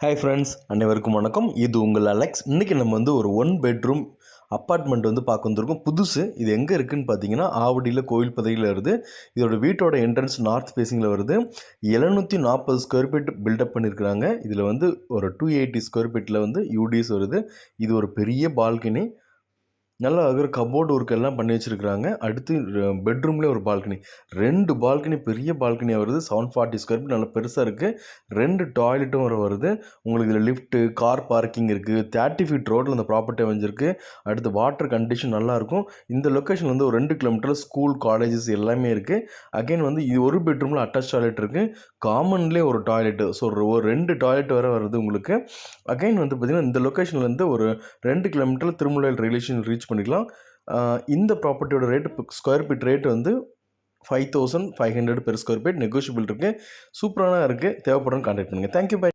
Hi friends, அனைவருக்கும் வணக்கம். இது உங்கள் அலெக்ஸ். இன்றைக்கி நம்ம வந்து ஒரு 1 பெட்ரூம் அப்பார்ட்மெண்ட் வந்து பார்க்க வந்திருக்கோம். புதுசு. இது எங்கே இருக்குதுன்னு பார்த்தீங்கன்னா, ஆவடியில் கோவில்பதையில் வருது. இதோட வீட்டோட என்ட்ரன்ஸ் நார்த் ஃபேஸிங்கில் வருது. 740 ஸ்கொயர் ஃபீட் பில்டப் பண்ணியிருக்கிறாங்க. இதில் வந்து ஒரு 280 ஸ்கொயர் ஃபீட்டில் வந்து யூடிஎஸ் வருது. இது ஒரு பெரிய பால்கனி. நல்லா ஒரு கபோர்டு ஒர்க் எல்லாம் பண்ணி வச்சுருக்கிறாங்க. அடுத்து பெட்ரூம்லேயே ஒரு பால்கனி, 2 பால்கனி, பெரிய பால்கனியாக வருது. 740 ஸ்கொயர் ஃபீட், நல்லா பெருசாக இருக்குது. 2 டாய்லெட்டும் வருது. உங்களுக்கு இதில் லிஃப்ட்டு, கார் பார்க்கிங் இருக்குது. 30 ஃபீட் ரோட்டில் அந்த ப்ராப்பர்ட்டி அமைஞ்சிருக்கு. அடுத்து வாட்டர் கண்டிஷன் நல்லாயிருக்கும். இந்த லொக்கேஷன் வந்து ஒரு 2 கிலோமீட்டரில் ஸ்கூல், காலேஜஸ் எல்லாமே இருக்குது. அகைன் வந்து இது ஒரு பெட்ரூமில் அட்டாச் டாய்லெட் இருக்குது. காமன்லேயே ஒரு டாய்லெட்டு. ஸோ ஒரு 2 டாய்லெட் வேறு வருது உங்களுக்கு. அகைன் வந்து பார்த்திங்கன்னா, இந்த லொக்கேஷன்லேருந்து ஒரு 2 கிலோமீட்டரில் திருமலையில் ரயில்வே ஸ்டேஷன் ரீச் பண்ணிக்கலாம். இந்த ப்ராப்பர்ட்டியோட ரேட்டு ஸ்கொயர் ஃபீட் ரேட் வந்து 5500 பெர் ஸ்கொயர் ஃபீட் நெகோஷியபிள் இருக்குது. சூப்பரான இருக்குது. தேவைப்படுறவங்க கான்டாக்ட் பண்ணுங்கள். தேங்க்யூ. பை.